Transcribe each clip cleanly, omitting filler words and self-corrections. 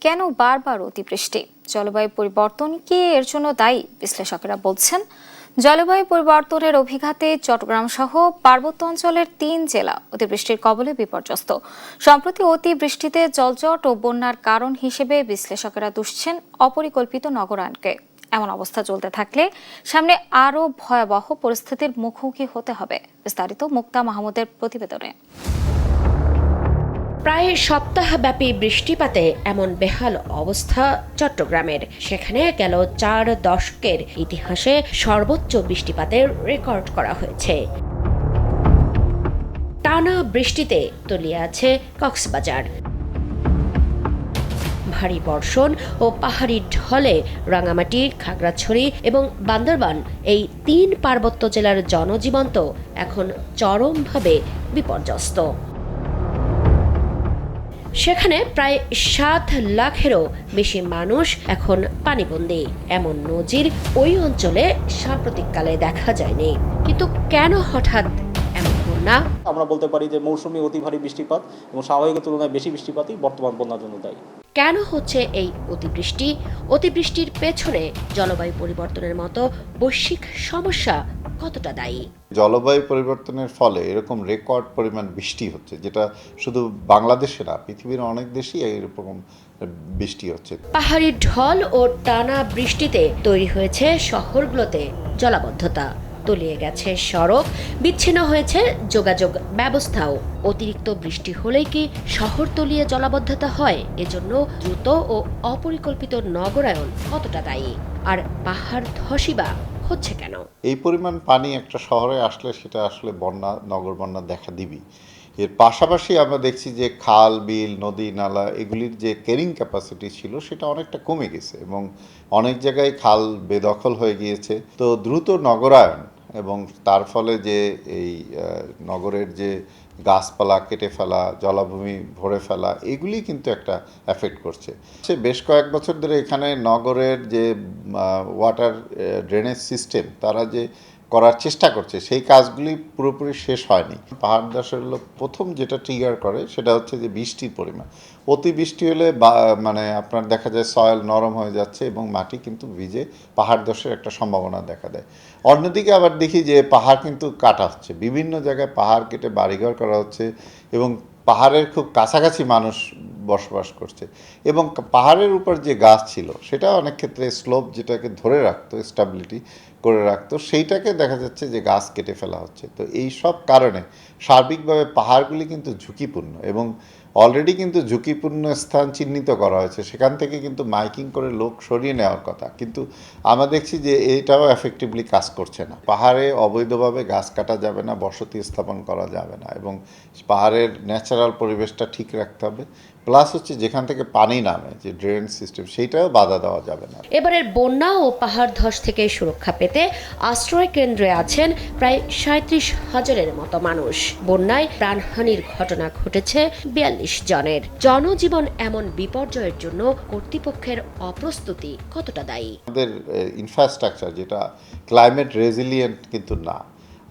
কেন বারবার অতিবৃষ্টি? জলবায়ু পরিবর্তন কি এর জন্য দায়ী? বিশ্লেষকেরা বলছেন, জলবায়ু পরিবর্তনের অভিঘাতে চট্টগ্রাম সহ পার্বত্য অঞ্চলের ৩ জেলা অতিবৃষ্টির কবলে বিপর্যস্ত। সম্প্রতি অতিবৃষ্টিতে জলজট ও বন্যার কারণ হিসেবে বিশ্লেষকেরা দুষছেন অপরিকল্পিত নগরায়নকে। এমন অবস্থা চলতে থাকলে সামনে আরও ভয়াবহ পরিস্থিতির মুখোমুখি হতে হবে। বিস্তারিত মুক্তা মাহমুদের প্রতিবেদনে। প্রায় সপ্তাহব্যাপী বৃষ্টিপাতে এমন বেহাল অবস্থা চট্টগ্রামের। সেখানে গেল 4 দশকের ইতিহাসে সর্বোচ্চ বৃষ্টিপাতের রেকর্ড করা হয়েছে। টানা বৃষ্টিতে তলিয়ে আছে কক্সবাজার। ভারী বর্ষণ ও পাহাড়ি ঢলে রাঙামাটি, খাগড়াছড়ি এবং বান্দরবান এই 3 পার্বত্য জেলার জনজীবন তো এখন চরমভাবে বিপর্যস্ত। সেখানে প্রায় 7 লাখেরও বেশি মানুষ এখন পানিবন্দী। এমন নজির ওই অঞ্চলে সাম্প্রতিককালে দেখা যায়নি। কিন্তু কেন হঠাৎ এমন বন্যা? আমরা বলতে পারি যে মৌসুমী অতি ভারী বৃষ্টিপাত এবং স্বাভাবিকের তুলনায় বেশি বৃষ্টিপাতই বর্তমান বন্যার জন্য দায়ী। কেন হচ্ছে এই অতিবৃষ্টি? অতিবৃষ্টির পেছনে জলবায়ু পরিবর্তনের মতো বৈশ্বিক সমস্যা কতটা দায়ী? জলবায়ু পরিবর্তনের ফলে এরকম রেকর্ড পরিমাণ বৃষ্টি হচ্ছে, যেটা শুধু বাংলাদেশে না, পৃথিবীর অনেক দেশেই এরকম বৃষ্টি হচ্ছে। পাহাড়ি ঢল ও টানা বৃষ্টিতে তৈরি হয়েছে শহরগুলোতে জলাবদ্ধতা, তলিয়ে গেছে সড়ক, বিচ্ছিন্ন হয়েছে যোগাযোগ ব্যবস্থাও। অতিরিক্ত বৃষ্টি হলেই কি শহর তলিয়ে জলাবদ্ধতা হয়? এজন্য দ্রুত ও অপরিকল্পিত নগরায়ন কতটা দায়ী? আর পাহাড় ধসই বা হচ্ছে কেন? এই পরিমাণ পানি একটা শহরে আসলে সেটা আসলে বন্যা, নগর বন্যা দেখা দিবি। এর পাশাপাশি আমরা দেখছি যে খাল, বিল, নদী, নালা এগুলির যে ক্যারিং ক্যাপাসিটি ছিল সেটা অনেকটা কমে গেছে এবং অনেক জায়গায় খাল বেদখল হয়ে গিয়েছে। তো দ্রুত নগরায়ন এবং তার ফলে যে এই নগরের যে গাছপালা কেটে ফেলা, জলাভূমি ভরে ফেলা, এগুলি কিন্তু একটা এফেক্ট করছে। সে বেশ কয়েক বছর ধরে এখানে নগরের যে ওয়াটার ড্রেনেজ সিস্টেম তারা যে করার চেষ্টা করছে, সেই কাজগুলি পুরোপুরি শেষ হয়নি। পাহাড় ধসের প্রথম যেটা ট্রিগার করে সেটা হচ্ছে যে বৃষ্টির পরিমাণ। অতিবৃষ্টি হলে মানে আপনার দেখা যায় সয়েল নরম হয়ে যাচ্ছে এবং মাটি কিন্তু ভিজে পাহাড় ধসের একটা সম্ভাবনা দেখা দেয়। অন্যদিকে আবার দেখি যে পাহাড় কিন্তু কাটা হচ্ছে, বিভিন্ন জায়গায় পাহাড় কেটে বাড়িঘর করা হচ্ছে এবং পাহাড়ের খুব কাছাকাছি মানুষ বসবাস করছে এবং পাহাড়ের উপর যে গাছ ছিল সেটা অনেক ক্ষেত্রে স্লোপ যেটাকে ধরে রাখতো, স্টেবিলিটি করে রাখতো, সেইটাকে দেখা যাচ্ছে যে গাছ কেটে ফেলা হচ্ছে। তো এই সব কারণে সার্বিকভাবে পাহাড়গুলি কিন্তু ঝুঁকিপূর্ণ এবং অলরেডি কিন্তু ঝুঁকিপূর্ণ স্থান চিহ্নিত করা হয়েছে। সেখান থেকে কিন্তু মাইকিং করে লোক সরিয়ে নেওয়ার কথা, কিন্তু আমরা দেখছি যে এটাও এফেক্টিভলি কাজ করছে না। পাহাড়ে অবৈধভাবে গাছ কাটা যাবে না, বসতি স্থাপন করা যাবে না এবং পাহাড়ের ন্যাচারাল পরিবেশটা ঠিক রাখতে হবে। প্লাস হচ্ছে যেখান থেকে পানি নামে, যে ড্রেন সিস্টেম, সেইটাও বাধা দেওয়া যাবে না। এবারের বন্যা ও পাহাড় ধস থেকে সুরক্ষা পেতে আশ্রয় কেন্দ্রে আছেন প্রায় 37,000-এর মতো মানুষ। বন্যায় প্রাণহানির ঘটনা ঘটেছে 42 জনের। জনজীবন এমন বিপর্যয়ের জন্য কর্তৃপক্ষের অপ্রস্তুতি কতটা দায়ী? আমাদের ইনফ্রাস্ট্রাকচার যেটা ক্লাইমেট রেজিলিয়েন্ট কিন্তু না।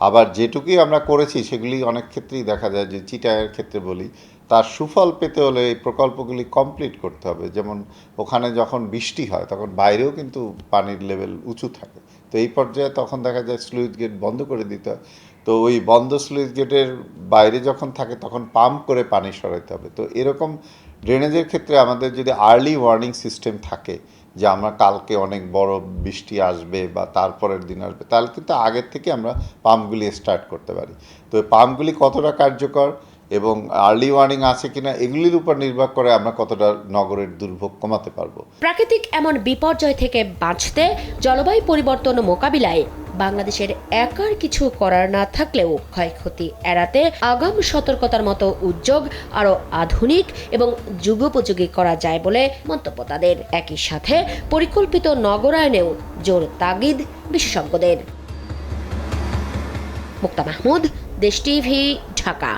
আবার যেটুকুই আমরা করেছি সেগুলি অনেক ক্ষেত্রেই দেখা যায় যে চিটাগাংয়ের ক্ষেত্রে বলি, তার সুফল পেতে হলে এই প্রকল্পগুলি কমপ্লিট করতে হবে। যেমন ওখানে যখন বৃষ্টি হয় তখন বাইরেও কিন্তু পানির লেভেল উঁচু থাকে, তো এই পর্যায়ে তখন দেখা যায় স্লুইস গেট বন্ধ করে দিতে হয়। তো ওই বন্ধ স্লুইস গেটের বাইরে যখন থাকে তখন পাম্প করে পানি সরাইতে হবে। তো এরকম ড্রেনেজের ক্ষেত্রে আমাদের যদি আর্লি ওয়ার্নিং সিস্টেম থাকে যে আমরা কালকে অনেক বড় বৃষ্টি আসবে বা তারপরের দিন আসবে, তাহলে কিন্তু আগের থেকে আমরা পাম্পগুলি স্টার্ট করতে পারি। তো পাম্পগুলি কতটা কার্যকর এবং আর্লি ওয়ার্নিং আছে কিনা এগুলির উপর নির্ভর করে আমরা কতটা নগরের দুর্ভোগ কমাতে পারবো। প্রাকৃতিক এমন বিপর্যয় থেকে বাঁচতে জলবায়ু পরিবর্তন মোকাবিলায় বাংলাদেশের একার কিছু করার না থাকলেও ক্ষয়ক্ষতি এড়াতে আগাম সতর্কতার মতো উদ্যোগ আরও আধুনিক এবং যুগোপযোগী করা যায় বলে মন্তব্য তাদের। একই সাথে পরিকল্পিত নগরায়নেও জোর তাগিদ বিশেষজ্ঞদের। মুক্তা মাহমুদ, দেশ টিভি, ঢাকা।